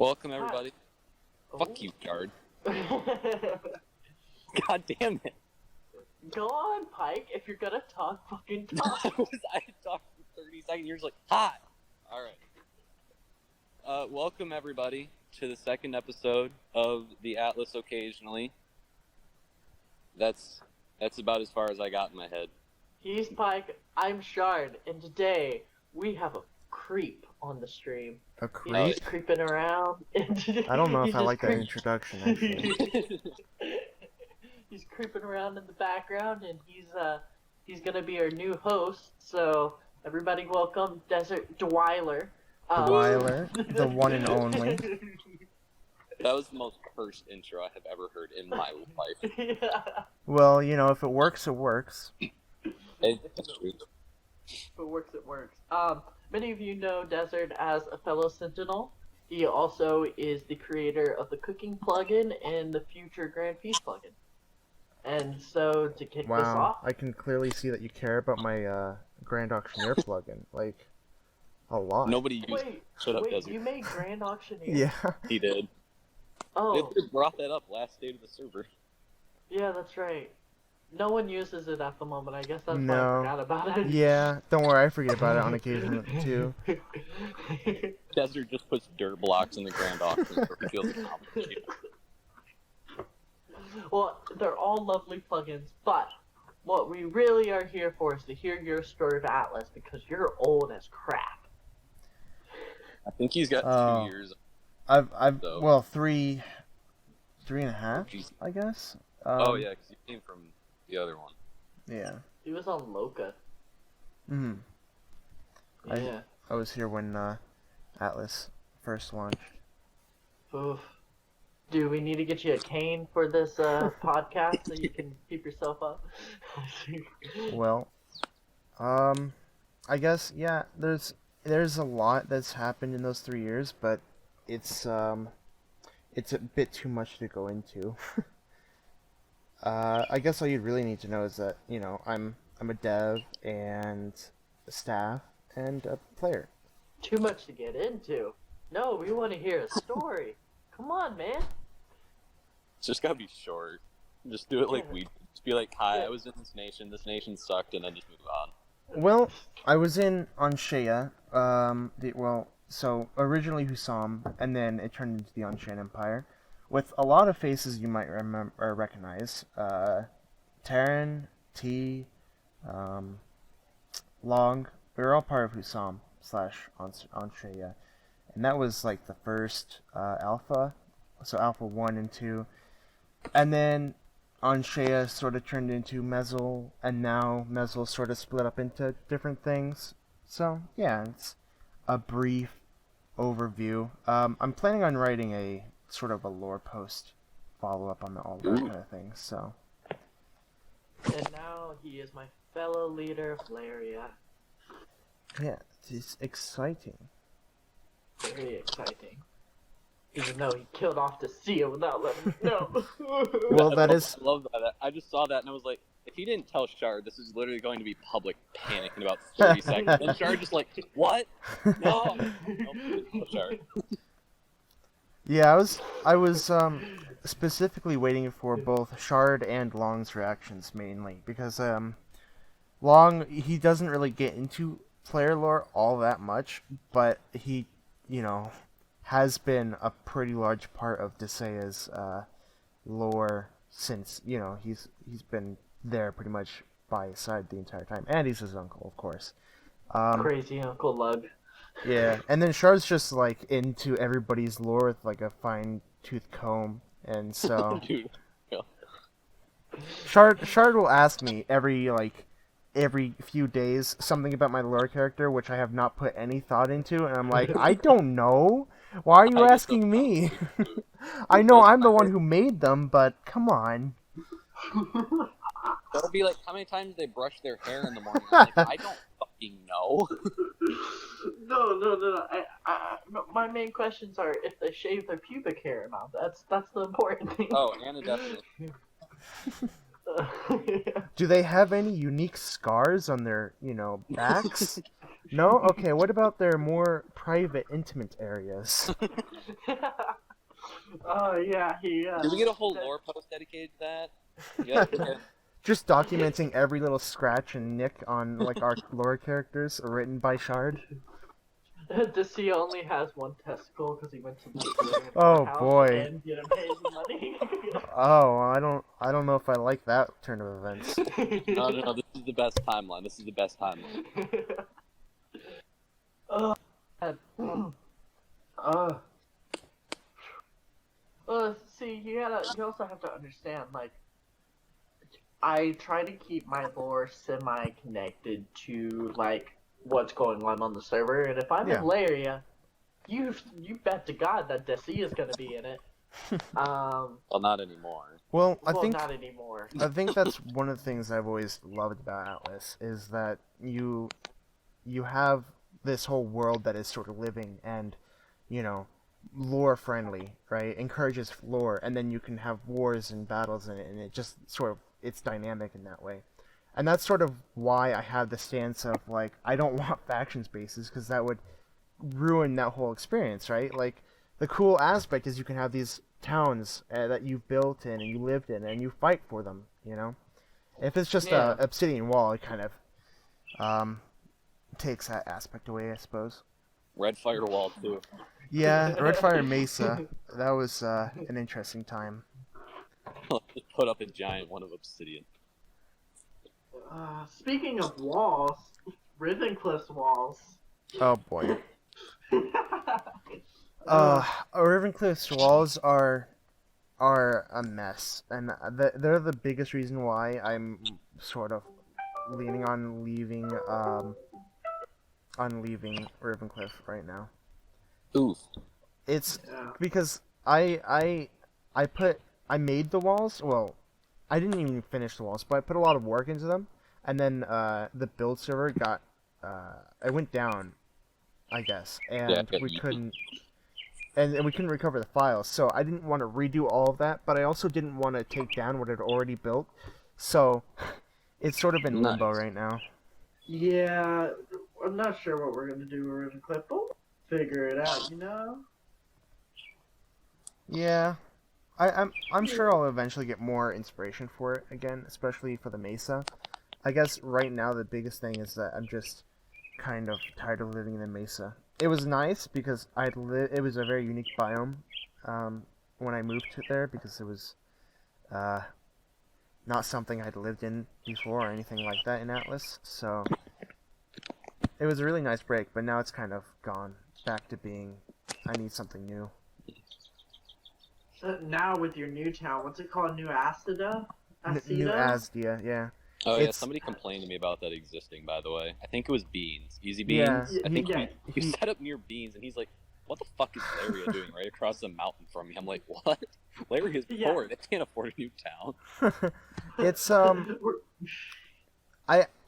Welcome, everybody. Oh. Fuck you, Shard. God damn it. Go on, Pike. If you're gonna talk, fucking talk. I talked for 30 seconds. You're just like, hi. Alright. Welcome, everybody, to the second episode of The Atlas Occasionally. That's about as far as I got in my head. He's Pike, I'm Shard, and today we have a creep on the stream. A He's creep? just creeping around. I don't know if He's I just like that introduction, actually. He's creeping around in the background, and he's gonna be our new host. So everybody, welcome Desert Dweiler. Dweiler, the one and only. That was the most cursed intro I have ever heard in my life. Yeah. Well, you know, if it works, it works. It's true. If it works, it works. Many of you know Desert as a fellow Sentinel. He also is the creator of the cooking plugin and the future Grand Feast plugin. And so to kick this Wow, off, I can clearly see that you care about my Grand Auctioneer plugin. Like, a lot. Nobody used Shut up, Desert. you made Grand Auctioneer? Yeah. He did. Oh, They brought that up last day of the server. yeah, that's right. No one uses it at the moment. I guess that's why No. I forgot about it. Yeah, don't worry, I forget about it on occasion, too. Desert just puts dirt blocks in the grand auction so he feels complicated. Well, they're all lovely plugins, but what we really are here for is to hear your story of Atlas, because you're old as crap. I think he's got Oh. 2 years. So- Well, three and a half, Jeez. I guess. Oh yeah, because he came from the other one. Yeah. He was on Loca. Mhm. I- Yeah. I was here when Atlas first launched. Oof. Do we need to get you a cane for this podcast so you can keep yourself up? Well, I guess yeah. There's a lot that's happened in those 3 years, but it's a bit too much to go into. I guess all you really need to know is that I'm a dev and a staff and a player. Too much to get into. No, we want to hear a story. Come on, man. It's just gotta be short. Just do it like Yeah. we. Just be like, hi, Yeah. I was in this nation sucked, and then just move on. Well, I was in Anshea. So originally Husam, and then it turned into the Anshan Empire, with a lot of faces you might remember or recognize. Terran, T, Long. We were all part of Husam / Anshea, and that was like the first alpha, so Alpha 1 and 2, and then Anshea sort of turned into Mezzle, and now Mezzle sort of split up into different things. So yeah, it's a brief overview. I'm planning on writing a sort of a lore post follow-up on all that kind of things. So And now he is my fellow leader of Laria. yeah, it's exciting. Very exciting. Even though he killed off the seal without letting me know. Well, that is I love that. I just saw that and I was like, if he didn't tell Shard, this is literally going to be public panic in about 30 seconds. And Shard just like, what? No. Nope, tell Shard. yeah. I was specifically waiting for both Shard and Long's reactions mainly because Long, he doesn't really get into player lore all that much, but he has been a pretty large part of Desea's lore since he's been there pretty much by his side the entire time, and he's his uncle, of course. Crazy Uncle Lug. Yeah, and then Shard's just like into everybody's lore with like a fine-tooth comb, and so Dude. Shard will ask me every few days something about my lore character, which I have not put any thought into, and I'm like, I don't know. Why are you I just asking me? I know I'm the one who made them, but come on. That'll be like, how many times they brush their hair in the morning? I'm like, I don't fucking know. No. My main questions are if they shave their pubic hair or not. That's the important thing. Oh, Anna definitely. Do they have any unique scars on their, backs? No? Okay, what about their more private, intimate areas. Oh yeah, he. Did we get a whole lore post dedicated to that? Yeah. Just documenting every little scratch and nick on like our lore characters written by Shard. Desi only has one testicle because he went to the Oh, house boy. and didn't pay his money. Oh, I don't know if I like that turn of events. No, this is the best timeline. This is the best timeline. See, you also have to understand, like, I try to keep my lore semi-connected to, like, what's going on the server, and if I'm Yeah. in Laria, you bet to God that Desi is gonna be in it. Well, not anymore. Well, Well, not anymore. I think that's one of the things I've always loved about Atlas is that you have this whole world that is sort of living and, you know, lore friendly, right? Encourages lore, and then you can have wars and battles in it, and it just sort of it's dynamic in that way. And that's sort of why I have the stance of like I don't want faction spaces because that would ruin that whole experience, right? Like the cool aspect is you can have these towns that you've built in and you lived in and you fight for them, you know? If it's just Yeah. a obsidian wall, it kind of takes that aspect away, I suppose. Red Firewall too. Yeah, Redfire Mesa, that was an interesting time. Just put up a giant one of obsidian. Speaking of walls, Ravencliff's walls. Oh boy. Ravencliff's walls are a mess, and they're the biggest reason why I'm sort of leaning on leaving Ravencliff right now. Oof. It's Yeah. because I made the walls. Well, I didn't even finish the walls, but I put a lot of work into them, and then the build server got it went down, I guess, and Yeah, it got we yeeted. couldn't. And we couldn't recover the files, so I didn't want to redo all of that, but I also didn't want to take down what I'd already built, so it's sort of in limbo Nice. right now. Yeah, I'm not sure what we're gonna do with Ravencliff, but we'll figure it out, you know? Yeah, I'm sure I'll eventually get more inspiration for it again, especially for the Mesa. I guess right now the biggest thing is that I'm just kind of tired of living in the Mesa. It was nice because it was a very unique biome when I moved to there because it was not something I'd lived in before or anything like that in Atlas. So it was a really nice break, but now it's kind of gone back to being I need something new. So now with your new town, what's it called? New Acida? New Acida? Asdia, yeah. Oh yeah, It's- somebody complained to me about that existing. By the way, I think it was Beans, Easy Yeah, Beans. I think yeah. he set up near Beans, and he's like, "What the fuck is Laria doing right across the mountain from me?" I'm like, "What? Laria's Yeah. poor. They can't afford a new town." It's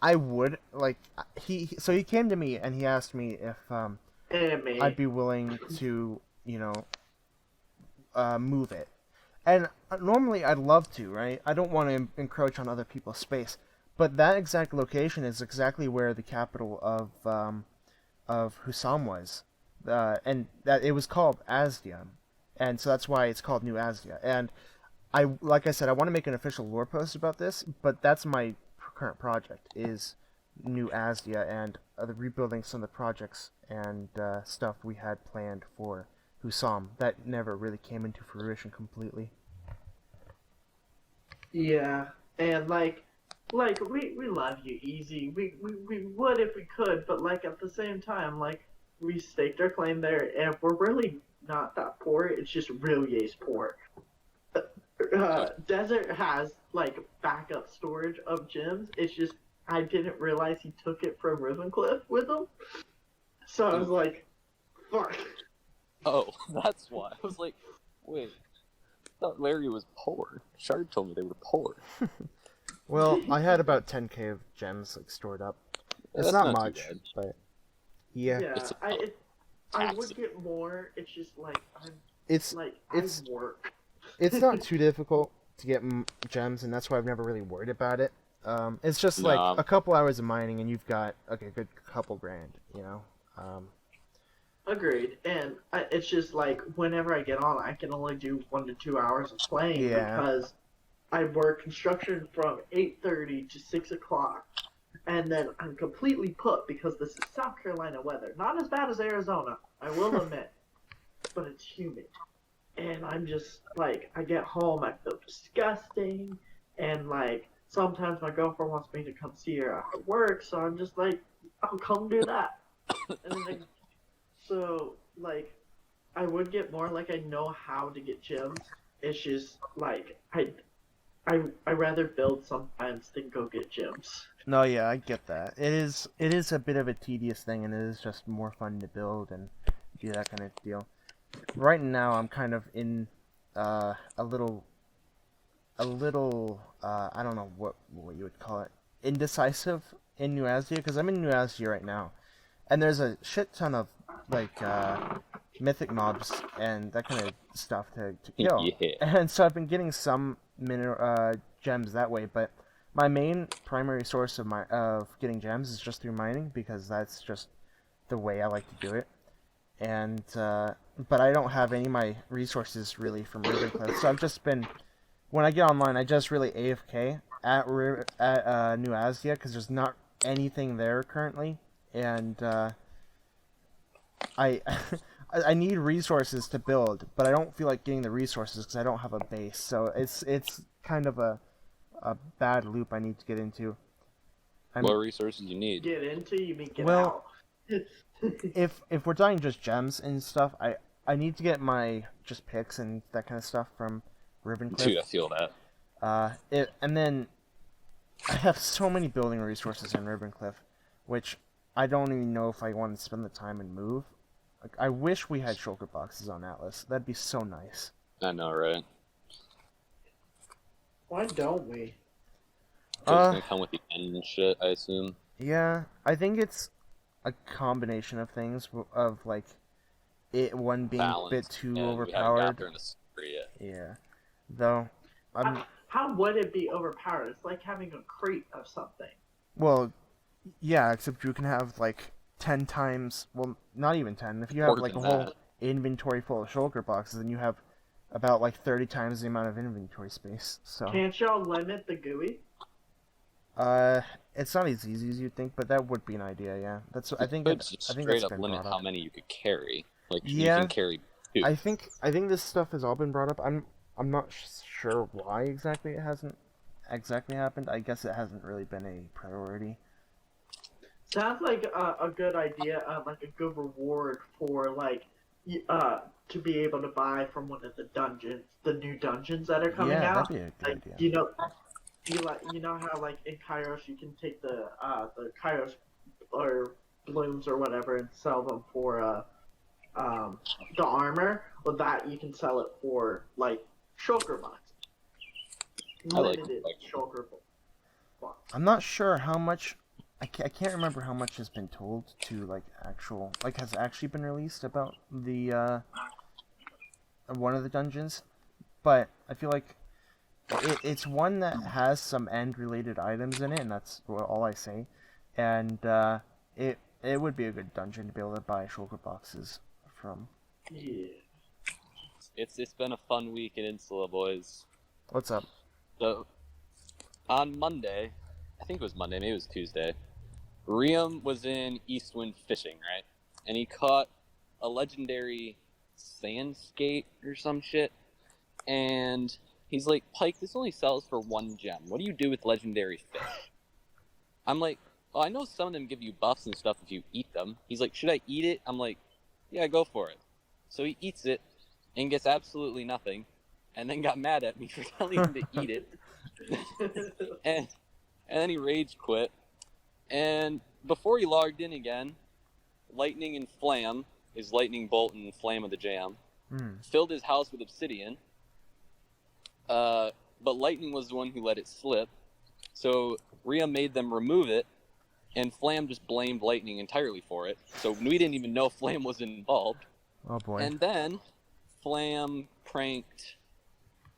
I would like so he came to me and he asked me if Anime. I'd be willing to move it, and normally I'd love to, right? I don't want to encroach on other people's space, but that exact location is exactly where the capital of Husam was, and that it was called Asdia, and so that's why it's called New Asdia. And like I said, I want to make an official lore post about this, but that's my current project is New Asdia and the rebuilding some of the projects and stuff we had planned for Husam that never really came into fruition completely. Yeah, and like we love you, Easy. We would if we could, but like at the same time, like we staked our claim there, and we're really not that poor. It's just Rilye's poor. Desert has like backup storage of gems. It's just I didn't realize he took it from Ravencliff with him, so I was like, "Fuck." Oh, that's why. I was like, "Wait, I thought Larry was poor." Shard told me they were poor. Well, I had about 10k of gems like stored up. It's That's not too much, bad. but yeah, Yeah, It's I taxes. would get more. It's just like it's I work. it's not too difficult to get gems, and that's why I've never really worried about it. It's just like No. a couple hours of mining, and you've got a good couple grand, you know. Agreed. And it's just like whenever I get on, I can only do 1 to 2 hours of playing Yeah. because I work construction from 8:30 to 6 o'clock, and then I'm completely put because this is South Carolina weather. Not as bad as Arizona, I will admit, but it's humid. And I'm just like, I get home, I feel disgusting, and like sometimes my girlfriend wants me to come see her after work, so I'm just like, I'll come do that. And then so like I would get more like I know how to get gems. It's just like I rather build sometimes than go get gems. No, yeah, I get that. It is a bit of a tedious thing, and it is just more fun to build and do that kind of deal. Right now, I'm kind of in a little I don't know what you would call it, indecisive in New Asdia, because I'm in New Asdia right now, and there's a shit ton of like mythic mobs and that kind of stuff to kill. Yeah. And so I've been getting some gems that way, but my main primary source of getting gems is just through mining, because that's just the way I like to do it. And but I don't have any of my resources really from Ravencliff, so I've just been, when I get online, I just really AFK at New Asdia, because there's not anything there currently, and I I need resources to build, but I don't feel like getting the resources because I don't have a base. So it's kind of a bad loop I need to get into. What resources you need? Get into you mean get Well, out. if we're talking just gems and stuff, I need to get my just picks and that kind of stuff from Ravencliff. Dude, I feel that. And then I have so many building resources in Ravencliff, which I don't even know if I want to spend the time and move. Like, I wish we had shulker boxes on Atlas. That'd be so nice. I know, right? Why don't we? It's gonna come with the end and shit, I assume. Yeah, I think it's a combination of things, of like one being Balance. a bit too And overpowered. We haven't got there in the story yet. Yeah, though How would it be overpowered? It's like having a crate of something. well, yeah, except you can have like 10 times, well, not even 10. If you have More like a than whole that. inventory full of shulker boxes, then you have about like 30 times the amount of inventory space. So Can't y'all limit the GUI? it's not as easy as you'd think, but that would be an idea. Yeah, that's I think But just I think straight that's up been limit brought how up. many you could carry. Like, Yeah. you can carry two. I think this stuff has all been brought up. I'm not sure why exactly it hasn't exactly happened. I guess it hasn't really been a priority. Sounds like a good idea, like a good reward for like, to be able to buy from one of the dungeons, the new dungeons that are coming Yeah, out. that'd be a good Like, idea. you know how like in Kairos you can take the Kairos or blooms or whatever and sell them for the armor. Well, that you can sell it for like shulker boxes. I like Limited like- shulker box. I'm not sure how much. I can't remember how much has been told to has actually been released about the one of the dungeons, but I feel like it's one that has some end related items in it, and that's all I say. And it would be a good dungeon to be able to buy shulker boxes from. Yeah. It's been a fun week in Insula, boys. What's up? So, on Monday, I think it was Monday, maybe it was Tuesday, Riam was in Eastwind fishing, right? And he caught a legendary sand skate or some shit. And he's like, Pike, this only sells for 1 gem. What do you do with legendary fish? I'm like, well, I know some of them give you buffs and stuff if you eat them. He's like, should I eat it? I'm like, yeah, go for it. So he eats it and gets absolutely nothing, and then got mad at me for telling him to eat it. and then he rage quit. And before he logged in again, Lightning and Flam, his Lightning Bolt and Flame of the Jam, filled his house with obsidian. But Lightning was the one who let it slip. So Rhea made them remove it, and Flam just blamed Lightning entirely for it. So we didn't even know Flam was involved. Oh boy. And then Flam pranked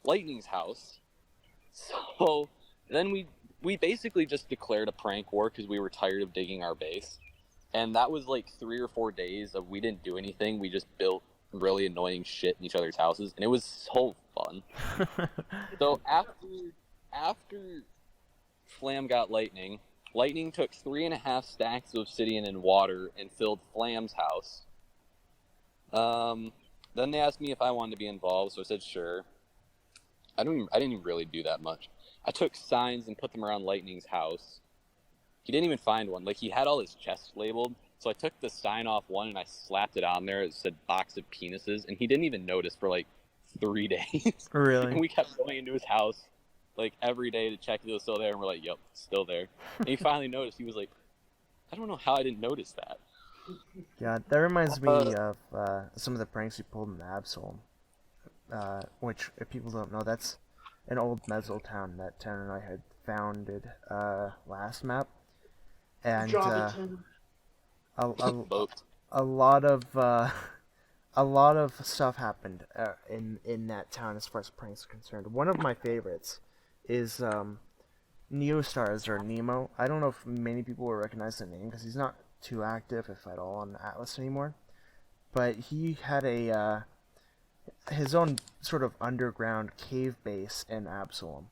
Lightning's house. So then we basically just declared a prank war because we were tired of digging our base. And that was like 3 or 4 days of we didn't do anything. We just built really annoying shit in each other's houses, and it was so fun. So after Flam got Lightning, Lightning took 3.5 stacks of obsidian and water and filled Flam's house. Then they asked me if I wanted to be involved, so I said sure. I didn't even really do that much. I took signs and put them around Lightning's house. He didn't even find one. Like, he had all his chests labeled, so I took the sign off one and I slapped it on there. It said box of penises, and he didn't even notice for like 3 days. Really? And we kept going into his house like every day to check if it was still there, and we're like, yep, still there. And he finally noticed. He was like, I don't know how I didn't notice that. Yeah, that reminds me of some of the pranks we pulled in Absol, which, if people don't know, that's an old Mezzle town that Tanner and I had founded last map. And a lot of stuff happened in that town as far as pranks are concerned. One of my favorites is Neostars, or Nemo. I don't know if many people will recognize the name because he's not too active, if at all, on Atlas anymore. But he had his own sort of underground cave base in Absalom.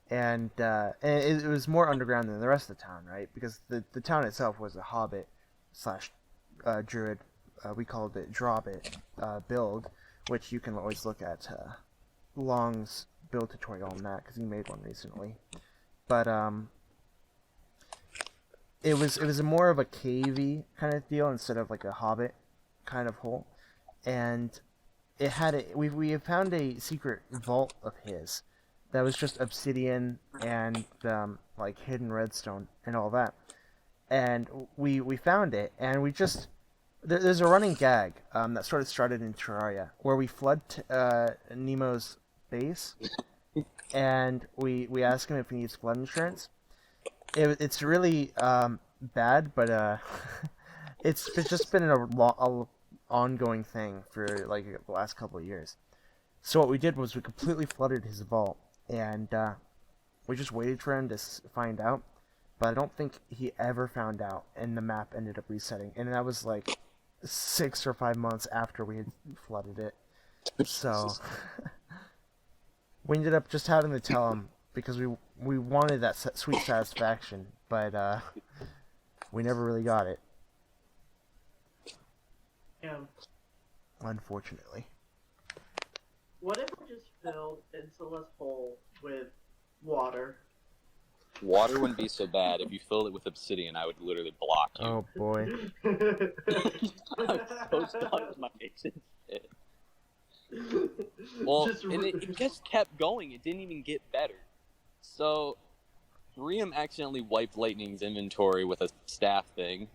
And it was more underground than the rest of the town, right? Because the town itself was a hobbit / druid, we called it Drawbit build, which you can always look at Long's build tutorial on that, because he made one recently. But it was more of a cavey kind of deal instead of like a hobbit kind of hole. And it had we found a secret vault of his that was just obsidian and like hidden redstone and all that. And we found it, and we just there's a running gag that sort of started in Terraria where we flood Nemo's base, and we ask him if he needs flood insurance. It's really bad, but it's just been a ongoing thing for like the last couple of years. So what we did was we completely flooded his vault, and we just waited for him to find out. But I don't think he ever found out, and the map ended up resetting. And that was like 6 or 5 months after we had flooded it. So we ended up just having to tell him because we wanted that sweet satisfaction, but we never really got it. Yeah. Unfortunately. What if we just filled Insulas hole with water? Water wouldn't be so bad. If you filled it with obsidian, I would literally block you. Oh boy. I'm so stuck with my nation shit. Well, and it just kept going. It didn't even get better. So, Riem accidentally wiped Lightning's inventory with a staff thing.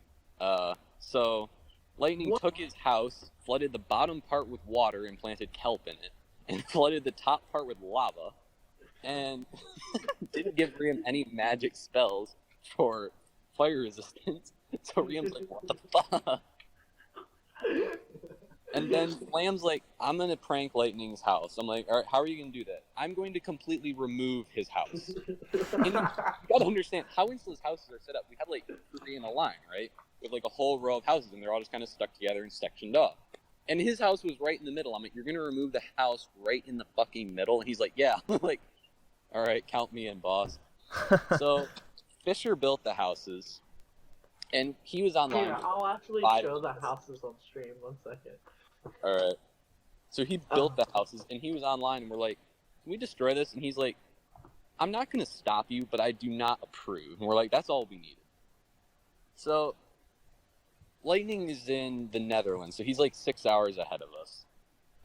So, Lightning took his house, flooded the bottom part with water and planted kelp in it, and flooded the top part with lava, and didn't give Riem any magic spells for fire resistance. So Riem's like, what the fuck? And then Flam's like, I'm going to prank Lightning's house. I'm like, all right, how are you going to do that? I'm going to completely remove his house. And you got to understand how Insula's houses are set up. We have like 3 in a line, right? With like a whole row of houses, and they're all just kind of stuck together and sectioned off. And his house was right in the middle. I'm like, you're going to remove the house right in the fucking middle? And he's like, yeah. I'm like, all right, count me in, boss. So Fisher built the houses, and he was online. Yeah, I'll actually show the houses on stream. 1 second. All right. So he built the houses, and he was online, and we're like, can we destroy this? And he's like, I'm not going to stop you, but I do not approve. And we're like, that's all we needed. So Lightning is in the Netherlands, so he's like 6 hours ahead of us.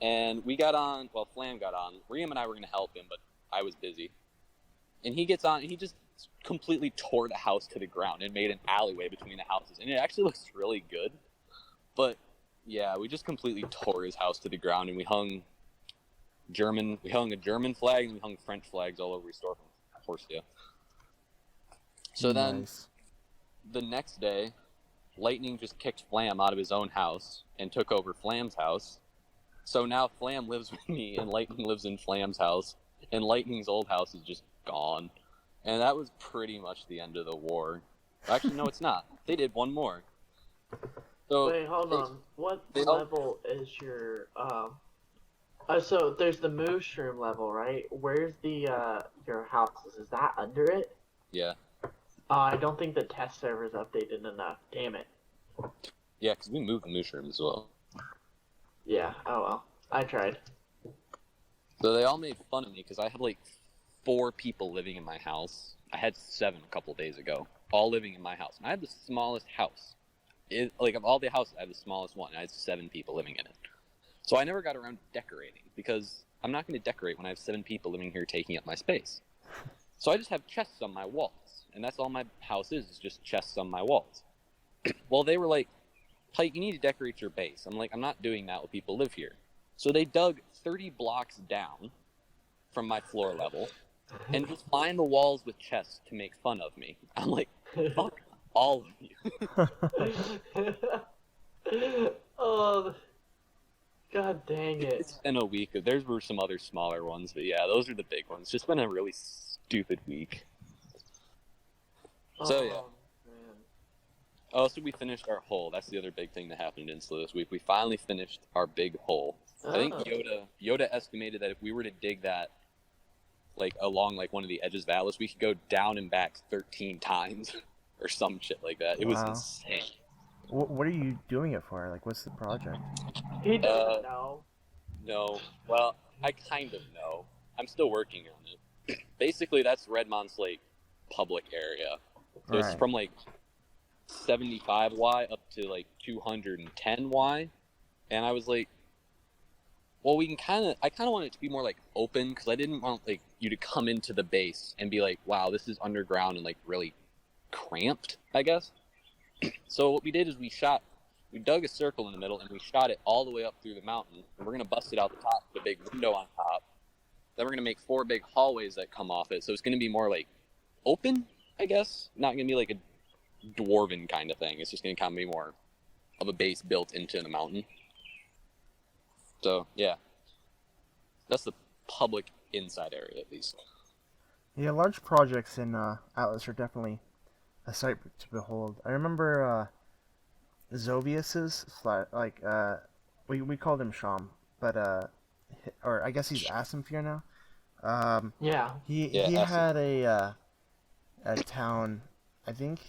And we got on, well, Flam got on. Riem and I were going to help him, but I was busy. And he gets on, and he just completely tore the house to the ground and made an alleyway between the houses. And it actually looks really good. But yeah, we just completely tore his house to the ground, and we hung a German flag, and we hung French flags all over his store from Horsia. So then, the next day, Lightning just kicked Flam out of his own house and took over Flam's house. So now Flam lives with me, and Lightning lives in Flam's house, and Lightning's old house is just gone. And that was pretty much the end of the war. Actually, no, it's not. They did one more. So Wait, hold they, on. What they all, level is your so there's the mushroom level, right? Where's the your houses? Is that under it? yeah, I don't think the test server's updated enough. Damn it. yeah, because we moved the mushroom as well. Yeah. Oh well. I tried. So they all made fun of me because I have like 4 people living in my house. I had 7 a couple days ago, all living in my house. And I had the smallest house. Like of all the houses, I had the smallest one. I had 7 people living in it. So I never got around to decorating because I'm not going to decorate when I have 7 people living here taking up my space. So I just have chests on my walls, and that's all my house is just chests on my walls. Well, they were like, Pike, you need to decorate your base. I'm like, I'm not doing that when people live here. So they dug 30 blocks down from my floor level and just lined the walls with chests to make fun of me. I'm like, fuck all of you. Oh, god dang it. It's been a week. There were some other smaller ones, but yeah, those are the big ones. Just been a really stupid week. So yeah. Man. Oh, so we finished our hole. That's the other big thing that happened in Insula this week. We finally finished our big hole. I think Yoda estimated that if we were to dig that like along like one of the edges of Atlas, we could go down and back 13 times or some shit like that. It was Wow. insane. What are you doing it for? Like, what's the project? He doesn't know. No. Well, I kind of know. I'm still working on it. Basically, that's Redmont's like public area. So it's Right. from like 75Y up to like 210Y, and I was like, well, I kind of want it to be more like open because I didn't want like you to come into the base and be like, wow, this is underground and like really cramped, I guess. So what we did is we dug a circle in the middle and we shot it all the way up through the mountain, and we're gonna bust it out the top with a big window on top. Then we're gonna make 4 big hallways that come off it, so it's gonna be more like open, I guess. Not gonna be like a dwarven kind of thing. It's just gonna kind of be more of a base built into the mountain. So yeah, that's the public inside area at least. Yeah, large projects in Atlas are definitely a sight to behold. I remember Zovius's like we called him Sham, but or I guess he's Asimfir now. Yeah. He Yeah, had a town. I think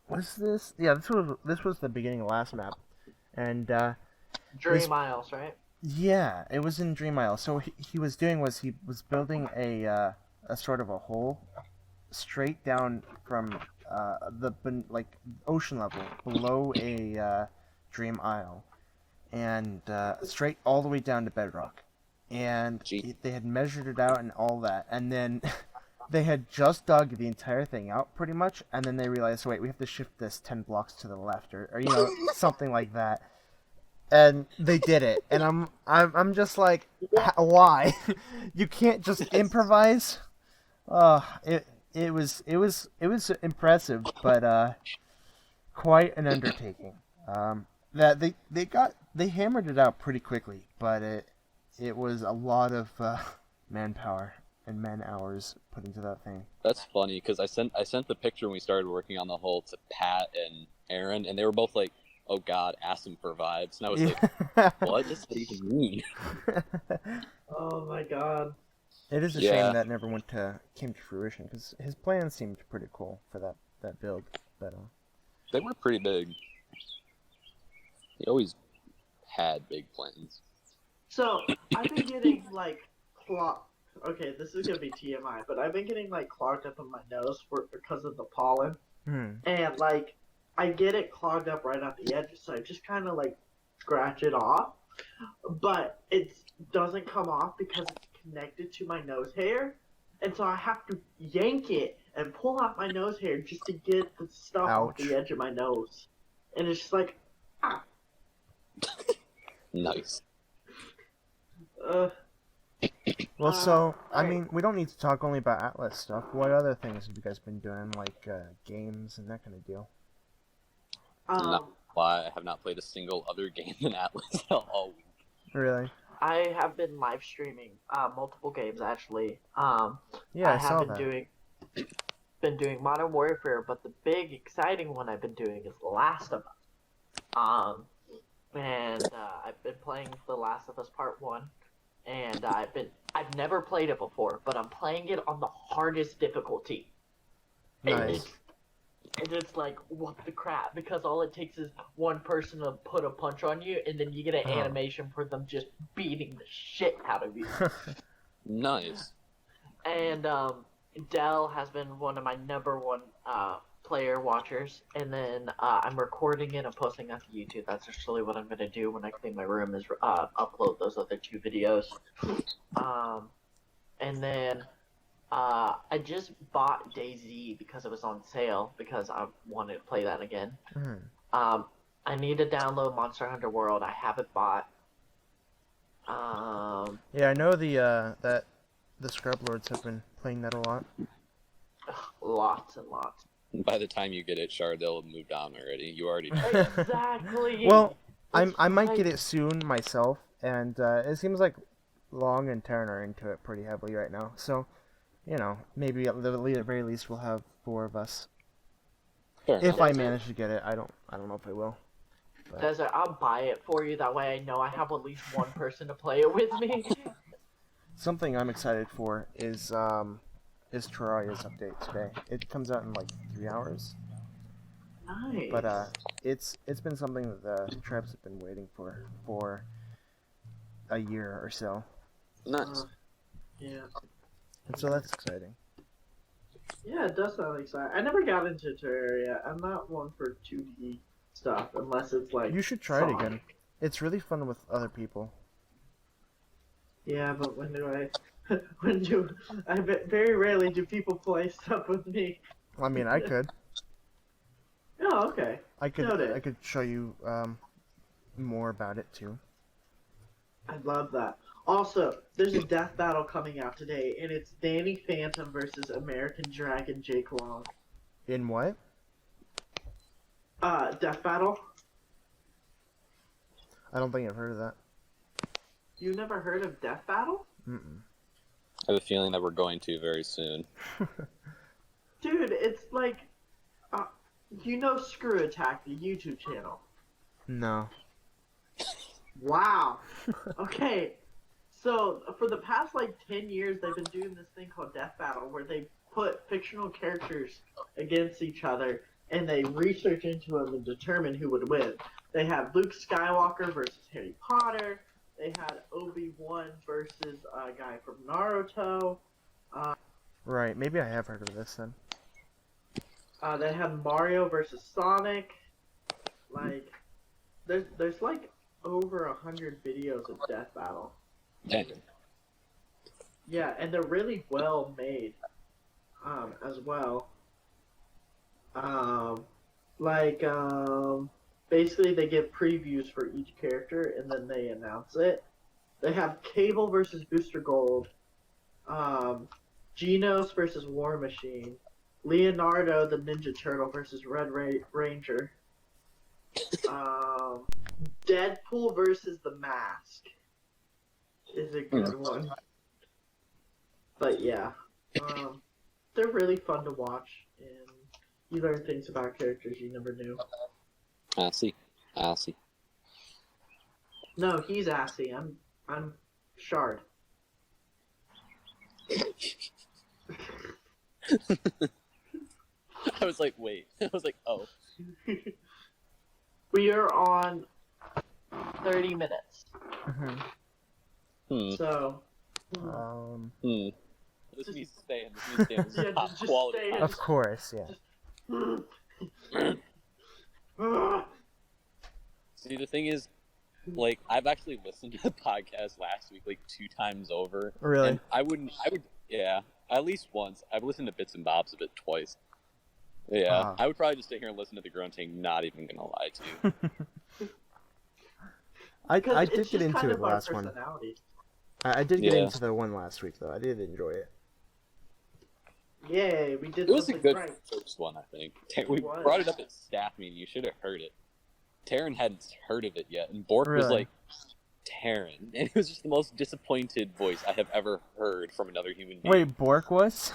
was this? Yeah, this was the beginning of last map, and Dream Isles, right? yeah, it was in Dream Isle. So he was doing was he was building a sort of a hole straight down from like ocean level below a Dream Isle, and straight all the way down to bedrock. And Gee. they had measured it out and all that, and then they had just dug the entire thing out pretty much, and then they realized, wait, we have to shift this 10 blocks to the left, or something like that. And they did it, and I'm just like, why? You can't just improvise. It was impressive, but quite an undertaking. That they hammered it out pretty quickly, but it was a lot of manpower and man hours put into that thing. That's funny because I sent the picture when we started working on the hole to Pat and Aaron, and they were both like, "Oh God, Asim for vibes," and I was like, "What does that even mean?" Oh my god. It is a Yeah. shame that never came to fruition because his plan seemed pretty cool for that build. But They were pretty big. He always had big plans. So, I've been getting, like, clogged. Okay, this is gonna be TMI, but I've been getting, like, clogged up in my nose because of the pollen. And, like, I get it clogged up right at the edges, so I just kind of, like, scratch it off. But it doesn't come off because it's connected to my nose hair. And so I have to yank it and pull out my nose hair just to get the stuff off Ouch. the edge of my nose. And it's just like, Nice. Well, so I alright. mean, we don't need to talk only about Atlas stuff. What other things have you guys been doing, like games and that kind of deal? No. Why I have not played a single other game than Atlas all week. Really? I have been live streaming multiple games actually. Yeah, I have saw been that. doing Modern Warfare, but the big exciting one I've been doing is The Last of Us. And I've been playing The Last of Us Part 1, and I've never played it before, but I'm playing it on the hardest difficulty. Nice. And it's like, what the crap? Because all it takes is one person to put a punch on you, and then you get an animation for them just beating the shit out of you. Nice. And Dell has been one of my number one player watchers, and then I'm recording it and posting that to YouTube. That's actually what I'm gonna do when I clean my room, is upload those other 2 videos. And then I just bought DayZ because it was on sale, because I wanted to play that again. I need to download Monster Hunter World. I have it bought. Yeah, I know that the Scrub Lords have been playing that a lot. Lots and lots. By the time you get it, Shard, they'll have moved on already. You already know. Exactly. Well, It's I might like- get it soon myself, and it seems like Long and Terran are into it pretty heavily right now. So, you know, maybe at the very least we'll have 4 of us. Fair If enough. I manage to get it, I don't know if I will. Desert, I'll buy it for you. That way I know I have at least one person to play it with me. Something I'm excited for is Terraria's update today. It comes out in like 3 hours. Nice. But it's been something that the tribes have been waiting for a year or so, Nice. Yeah. and so that's exciting. Yeah, it does sound exciting. I never got into Terraria. I'm not one for 2D stuff unless it's like. You should try it Sonic. again. It's really fun with other people. Yeah, but when do I? Very rarely do people play stuff with me. I mean, I could Oh, okay. Noted. I could show you more about it too. I love that. Also, there's a death battle coming out today, and it's Danny Phantom versus American Dragon Jake Long. In what? Death battle. I don't think I've heard of that. You never heard of Death Battle? Mm-mm. I have a feeling that we're going to very soon. Dude, it's like, you know Screw Attack, the YouTube channel. No. Wow. Okay. So, for the past, 10 years, they've been doing this thing called Death Battle, where they put fictional characters against each other, and they research into them and determine who would win. They have Luke Skywalker versus Harry Potter. They had Obi-Wan versus a guy from Naruto. Right. Maybe I have heard of this then. They have Mario versus Sonic. There's over 100 videos of Death Battle. Dang. Yeah, and they're really well made, as well. Basically they give previews for each character and then they announce it. They have Cable versus Booster Gold, Genos versus War Machine, Leonardo the Ninja Turtle versus Red Ranger, Deadpool versus the Mask is a good one. But yeah, they're really fun to watch, and you learn things about characters you never knew. I'll see. No, he's Assy. I'm Shard. I was like, wait. I was like, oh. We are on 30 minutes, Hmm. so This needs to stay in. This needs to stay in. This is Yeah, top just quality. stay in. Of course, yeah. See, the thing is, I've actually listened to the podcast last week 2 times over. Really? And I would, yeah, at least once. I've listened to bits and bobs of it twice. Yeah, I would probably just sit here and listen to the grunting, not even gonna lie to you. I Because did it's get just into kind it of our last one. personality. I did get Yeah. into the one last week though. I did enjoy it. Yay, we did It was a something good right. first one, I think. We was. brought it up at staff meeting. You should have heard it. Taryn hadn't heard of it yet, and Bork was Really? like, Taryn. And it was just the most disappointed voice I have ever heard from another human being. Wait, Bork was?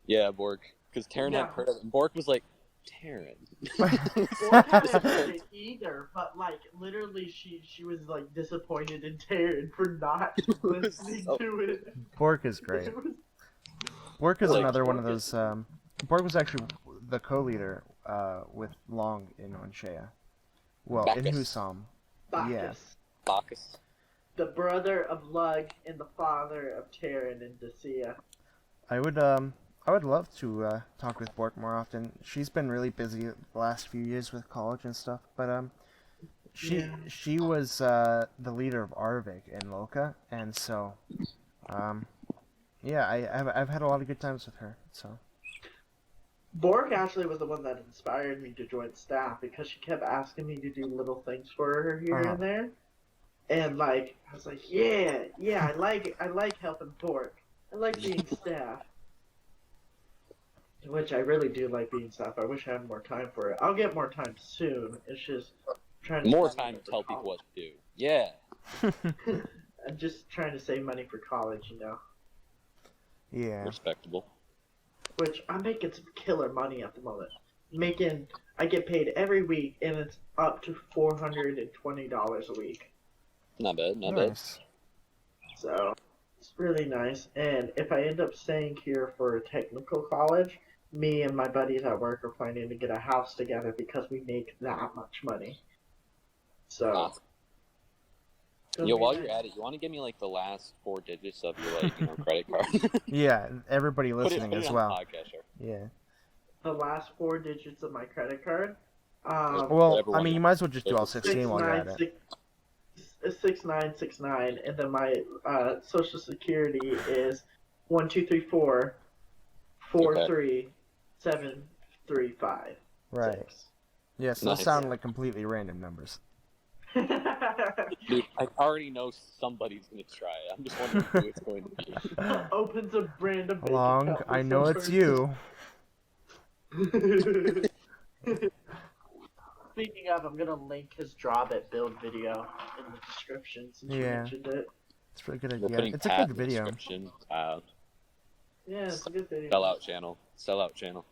Yeah, Bork. Because Taryn Yeah. had heard of it, and Bork was like, Terran. Bork hadn't heard it either, but like literally, she was like disappointed in Taryn for not listening so- to it. Bork is great. It was- Bork is Like, another one of Bork is- those. Bork was actually the co-leader with Long in Onshea. Well, in Bacchus. Husam. Bacchus, Yeah. Bacchus. the brother of Lug and the father of Taryn and Dacia. I would love to talk with Bork more often. She's been really busy the last few years with college and stuff, but she was the leader of Arvik in Loka, and so yeah, I've had a lot of good times with her. So Borg actually was the one that inspired me to join staff because she kept asking me to do little things for her here Uh-huh. and there, and like I was like, yeah, I like helping Borg. I like being staff. Which I really do like being staff. I wish I had more time for it. I'll get more time soon. It's just trying to More save time money to for tell people college. what to do. Yeah. I'm just trying to save money for college, you know. yeah, Respectable. Which I'm making some killer money at the moment. I get paid every week, and it's up to $420 a week. Not bad. Not bad. nice. So it's really nice. And if I end up staying here for a technical college, me and my buddies at work are planning to get a house together because we make that much money. So. Awesome. it'll Yo, be while nice. you're at it, you want to give me like the last 4 digits of your credit card? Yeah, everybody Put it listening as on well. the podcast, sure. Yeah. The last 4 digits of my credit card. Well, Whatever I one mean, you- you might as well just do all 16 while you're at it. 6969, and then my social security is 1234 43735. Right. Yes, those Nice. sound like completely random numbers. Dude, I already know somebody's gonna try it. I'm just wondering who it's going to be. Opens a random bank Long, account I with know some it's person. you. Speaking of, I'm gonna link his Drawbit build video in the description since you Yeah. mentioned it. It's a pretty good We're idea. putting It's a Pat good in the video. description. Yeah, it's a good video. Sellout channel. Sellout channel.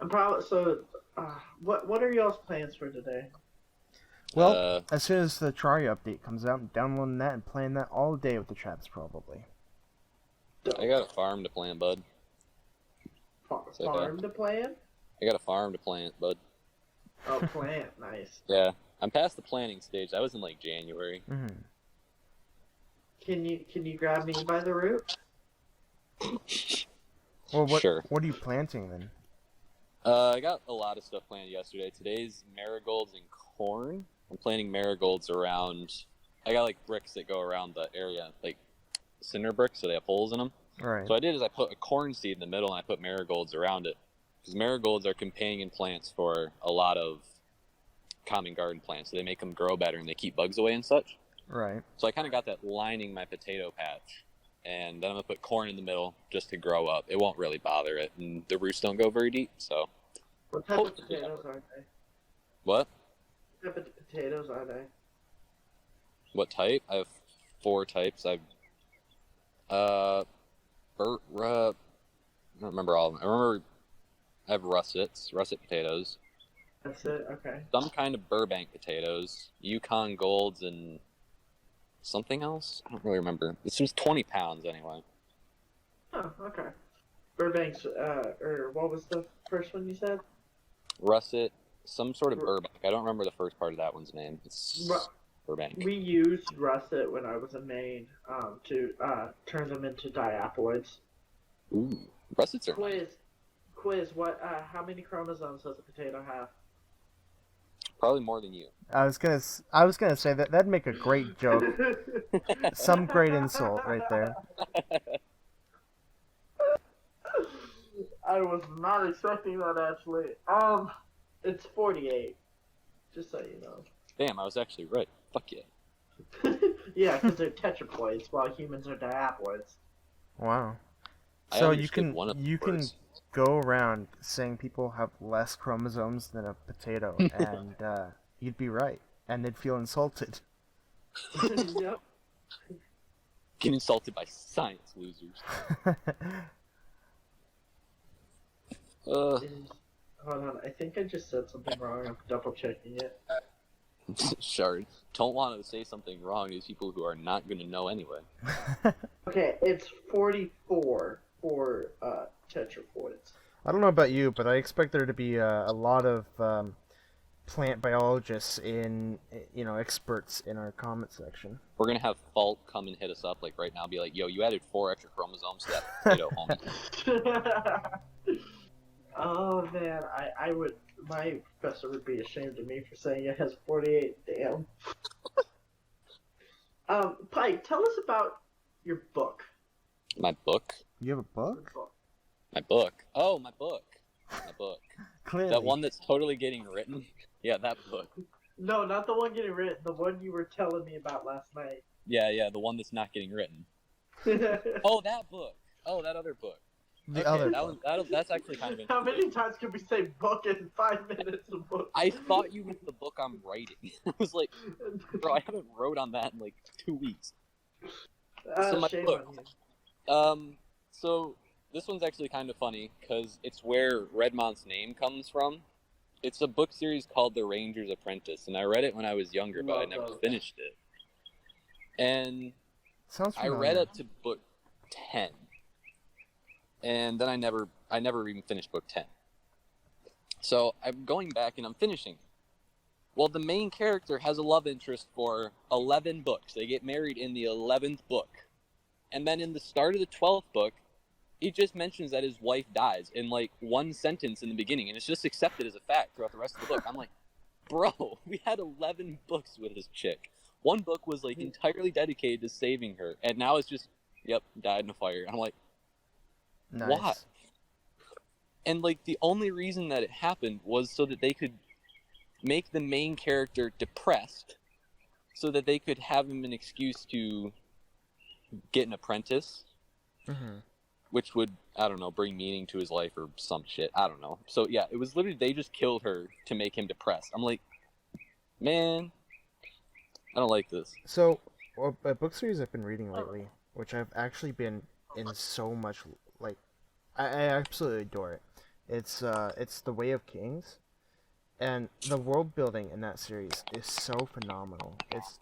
I'm probably so. What are y'all's plans for today? Well, as soon as the Terraria update comes out, I'm downloading that and playing that all day with the chaps probably. I got a farm to plant, bud. Say that. Farm to plan? I got a farm to plant, bud. Oh, plant, nice. Yeah, I'm past the planting stage. I was in like January. Hmm. Can you grab me by the root? Well, Sure. what are you planting then? I got a lot of stuff planted yesterday. Today's marigolds and corn. I'm planting marigolds around. I got like bricks that go around the area, like cinder bricks, so they have holes in them. Right. So what I did is I put a corn seed in the middle and I put marigolds around it, because marigolds are companion plants for a lot of common garden plants. So they make them grow better and they keep bugs away and such. Right. So I kind of got that lining my potato patch, and then I'm gonna put corn in the middle just to grow up. It won't really bother it, and the roots don't go very deep. So What type of Hopefully, potatoes are they? what? What type of potatoes are they? What type? I have 4 types. I've I don't remember all of them. I remember I have russet potatoes, That's it. Okay. some kind of Burbank potatoes, Yukon Golds, and something else. I don't really remember. This was 20 pounds anyway. Oh, okay. Burbank's, or what was the first one you said? Russet, some sort of Burbank. I don't remember the first part of that one's name. It's Ru- Burbank. We used russet when I was in Maine to turn them into diaploids. Ooh, russets are nice. Quiz. What? How many chromosomes does a potato have? Probably more than you. I was gonna say that'd make a great joke. Some great insult right there. I was not expecting that actually. It's 48. Just so you know. Damn, I was actually right. Fuck yeah. Yeah, because they're tetraploids, while humans are diaploids. Wow. I So you understood can one of the you can words. go around saying people have less chromosomes than a potato, and you'd be right, and they'd feel insulted. Yep. Get insulted by science, losers. Is, hold on, I think I just said something wrong. I'm double checking it. Shard. Don't want to say something wrong to people who are not going to know anyway. Okay, it's 44 for tetrapoids. I don't know about you, but I expect there to be a lot of plant biologists experts in our comment section. We're going to have Fault come and hit us up like right now, be like, yo, you added 4 extra chromosomes to that potato, homie. Oh man, my professor would be ashamed of me for saying it has 48. Damn. Pike, tell us about your book. My book? You have a book? My book. Oh, my book. My book. Clearly. That one that's totally getting written? Yeah, that book. No, not the one getting written. The one you were telling me about last night. Yeah, the one that's not getting written. Oh, that book. Oh, that other book. The other that's actually kind of interesting. How many times can we say book in 5 minutes of book? I thought you meant the book I'm writing. I was like, bro, I haven't wrote on that in like 2 weeks. So my shame book. on you. So this one's actually kind of funny because it's where Redmont's name comes from. It's a book series called The Ranger's Apprentice, and I read it when I was younger, but I never finished it. And Sounds I familiar. read up to book 10, and then I never even finished book 10. So I'm going back and I'm finishing. Well, the main character has a love interest for 11 books. They get married in the 11th book. And then in the start of the 12th book, he just mentions that his wife dies in like one sentence in the beginning, and it's just accepted as a fact throughout the rest of the book. I'm like, bro, we had 11 books with this chick. One book was like entirely dedicated to saving her, and now it's just, yep, died in a fire. I'm like, Nice. why? And like the only reason that it happened was so that they could make the main character depressed, so that they could have him an excuse to get an apprentice. Mm-hmm. Which would, I don't know, bring meaning to his life or some shit. I don't know. So yeah, it was literally, they just killed her to make him depressed. I'm like, man, I don't like this. So, a book series I've been reading lately, which I've actually been in so much, like, I absolutely adore it. It's The Way of Kings, and the world building in that series is so phenomenal.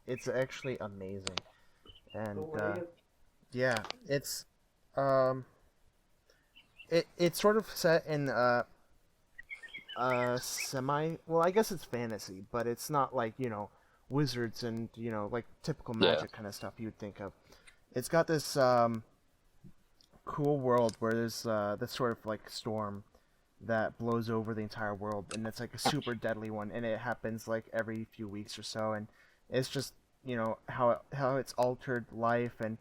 It's actually amazing, and yeah, it's it's sort of set in semi, well, I guess it's fantasy, but it's not like, wizards and, like typical magic kind of stuff you would think of. It's got this cool world where there's this sort of like storm that blows over the entire world, and it's like a super deadly one, and it happens like every few weeks or so, and it's just, how it's altered life, and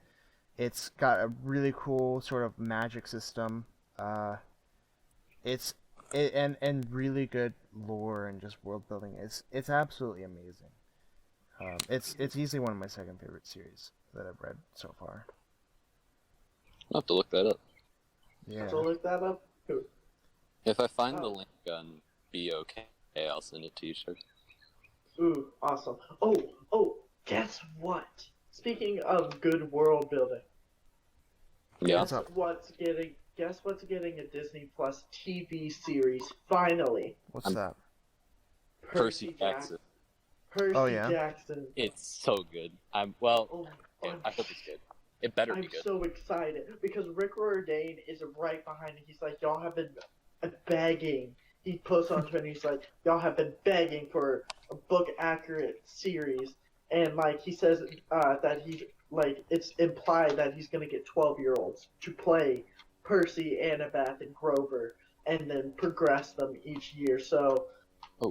it's got a really cool sort of magic system. And really good lore and just world building. It's absolutely amazing. It's easily one of my second favorite series that I've read so far. I'll have to look that up. Yeah. So look that up. Who? If I find the link on BOK, I'll send it to you, sir. Ooh, awesome. Oh, guess what? Speaking of good world building. Yeah. Guess what's getting a Disney Plus TV series finally? What's that? Percy Jackson. Percy yeah? Jackson. It's so good. I hope it's good. It better be I'm good. so excited because Rick Riordan is right behind it. He's like, y'all have been begging. He posts on Twitter. He's like, y'all have been begging for a book accurate series, and like he says that he like it's implied that he's gonna get 12-year-olds to play Percy, Annabeth, and Grover, and then progress them each year. So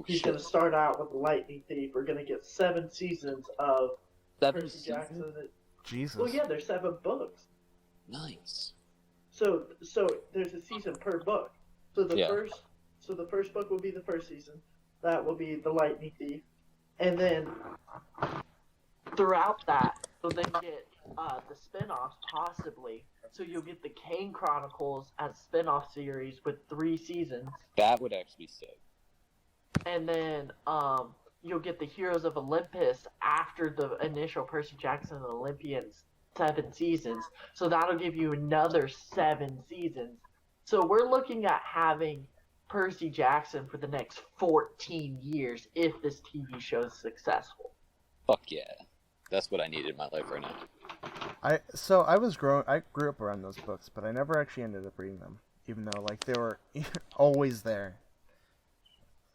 he's gonna start out with Lightning Thief. We're gonna get 7 seasons of 7 Percy seasons? Jackson. Jesus. Well, yeah, there's 7 books. Nice. So there's a season per book. So the first book will be the first season. That will be the Lightning Thief, and then throughout that, you'll then get the spin-offs possibly. So you'll get the Kane Chronicles as a spin-off series with 3 seasons, That would actually be sick. and then you'll get the Heroes of Olympus after the initial Percy Jackson and Olympians 7 seasons. So that'll give you another 7 seasons. So we're looking at having Percy Jackson for the next 14 years if this TV show is successful. Fuck yeah. That's what I need in my life right now. I grew up around those books, but I never actually ended up reading them, even though like they were always there.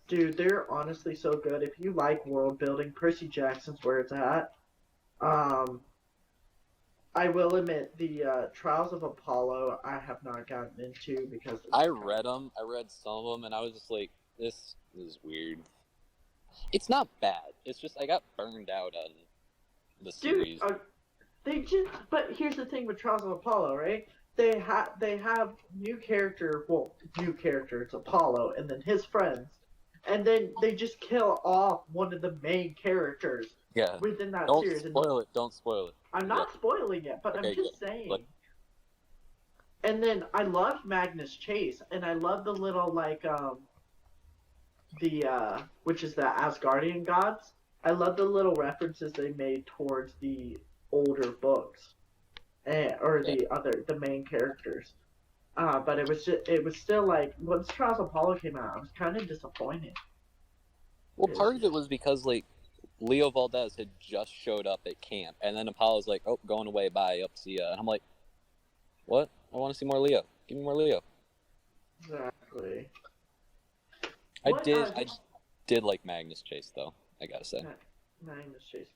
Dude, they're honestly so good. If you like world building, Percy Jackson's where it's at. I will admit the Trials of Apollo I have not gotten into because I read them. I read some of them, and I was just like, this is weird. It's not bad. It's just I got burned out on the series. But here's the thing with Trials of Apollo, right? They have new character. It's Apollo, and then his friends, and then they just kill off one of the main characters. Yeah. Within that Don't series. spoil it. Don't spoil it. I'm not spoiling it, but Okay, I'm just good. saying. Look. And then I loved Magnus Chase, and I love the little which is the Asgardian gods. I love the little references they made towards the older books, the main characters. But it was still like once Trials of Apollo came out, I was kind of disappointed. Well, part of it was because like Leo Valdez had just showed up at camp, and then Apollo's like, "Oh, going away, bye, up, see ya." And I'm like, "What? I want to see more Leo. Give me more Leo." Exactly. I did like Magnus Chase though. I gotta say. Magnus Chase.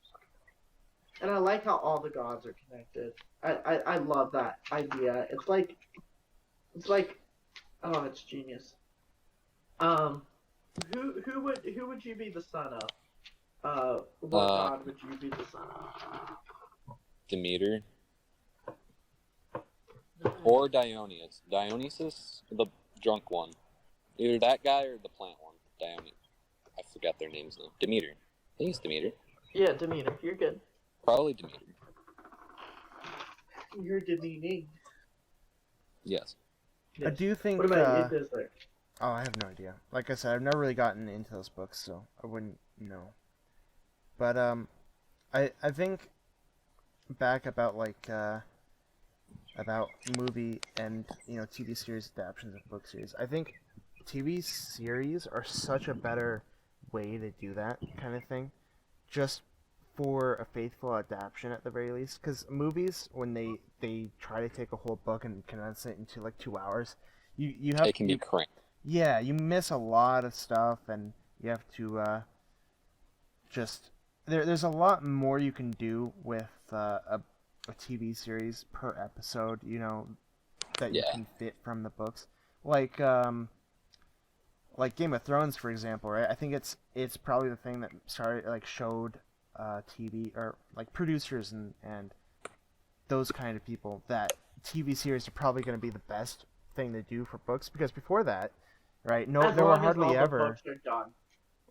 And I like how all the gods are connected. I love that idea. It's like, oh, it's genius. Who would you be the son of? What god would you be the son of? Demeter. Or Dionysus. Dionysus, the drunk one. Either that guy or the plant one. Dionysus. I forgot their names now. Demeter. I think it's Demeter. Yeah, Demeter. You're good. Probably Demeter. You're demeaning. Yes. I do think. What about you, Dizzler? Oh, I have no idea. Like I said, I've never really gotten into those books, so I wouldn't know. But I think back about about movie and TV series adaptations of book series. I think TV series are such a better way to do that kind of thing, just for a faithful adaptation at the very least. Because movies, when they try to take a whole book and condense it into like 2 hours, you have it can be cramped. Yeah, you miss a lot of stuff, and you have to just there's a lot more you can do with a TV series per episode, that you can fit from the books. Like Game of Thrones, for example, right? I think it's probably the thing that showed TV or like producers and those kind of people that TV series are probably going to be the best thing to do for books, because before that, right? There were hardly ever.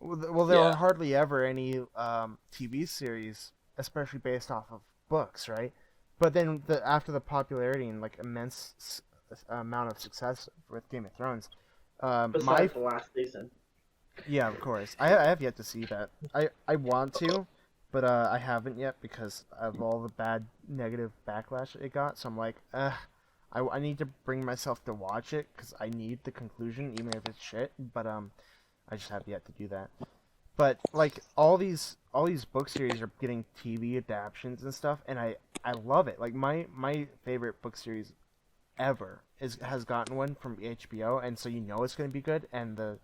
Well, there were hardly ever any TV series, especially based off of books, right? But then after the popularity and like immense amount of success with Game of Thrones, besides the last season. Yeah, of course. I have yet to see that. I want to, but I haven't yet because of all the bad negative backlash it got. So I'm like, I need to bring myself to watch it because I need the conclusion, even if it's shit. But I just have yet to do that. But like all these book series are getting TV adaptations and stuff, and I love it. Like my favorite book series ever has gotten one from HBO, and so it's going to be good. And the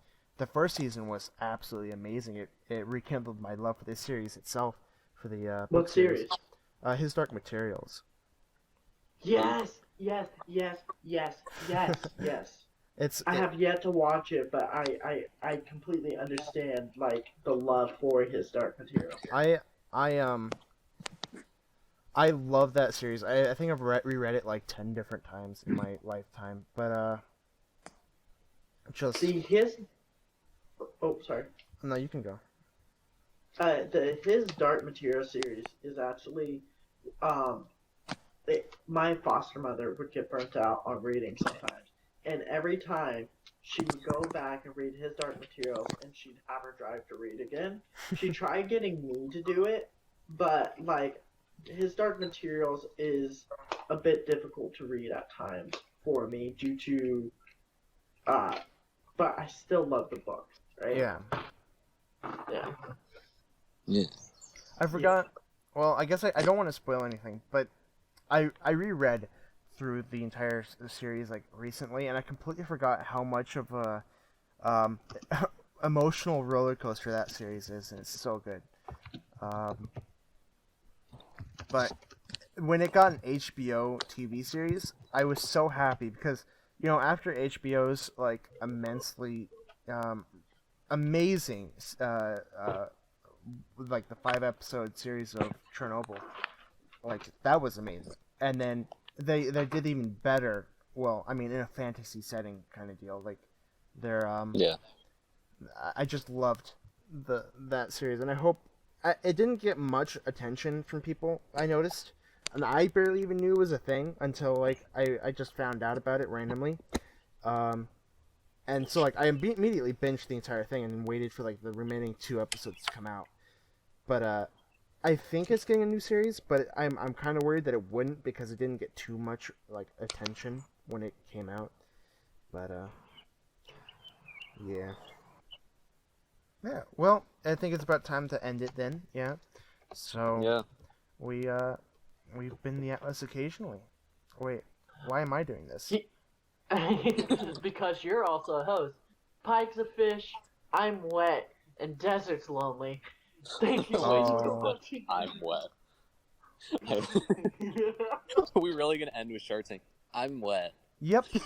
first season was absolutely amazing. It rekindled my love for this series itself, for the book series. His Dark Materials. Yes. I have yet to watch it, but I completely understand like the love for His Dark Materials. I love that series. I think I've reread it like 10 different times in my lifetime. But just see his. Oh, sorry. No, you can go. His Dark Materials series is actually, my foster mother would get burnt out on reading sometimes, and every time she would go back and read His Dark Materials, and she'd have her drive to read again. She tried getting me to do it, but like His Dark Materials is a bit difficult to read at times for me due to but I still love the books, right? Yeah. Yeah. Yeah. I forgot. Well, I guess I don't want to spoil anything, but I reread through the entire series like recently, and I completely forgot how much of a um, emotional roller coaster that series is, and it's so good. But when it got an HBO TV series, I was so happy because after HBO's like immensely amazing like the 5 episode series of Chernobyl, like that was amazing, and then they did even better. Well, I mean, in a fantasy setting kind of deal, like they're Yeah. I just loved that series, and I hope it didn't get much attention from people. I noticed, and I barely even knew it was a thing until like I just found out about it randomly, and so like I immediately binged the entire thing and waited for like the remaining 2 episodes to come out. But I think it's getting a new series, but I'm kind of worried that it wouldn't because it didn't get too much like attention when it came out. But yeah. Yeah, well, I think it's about time to end it then. Yeah. So Yeah. we've been the Atlas occasionally. Wait, why am I doing this? This is because you're also a host. Pike's a fish, I'm wet, and desert's lonely. Thank you guys for Oh. watching. I'm wet. Are we really gonna end with Shard saying, "I'm wet"? Yep.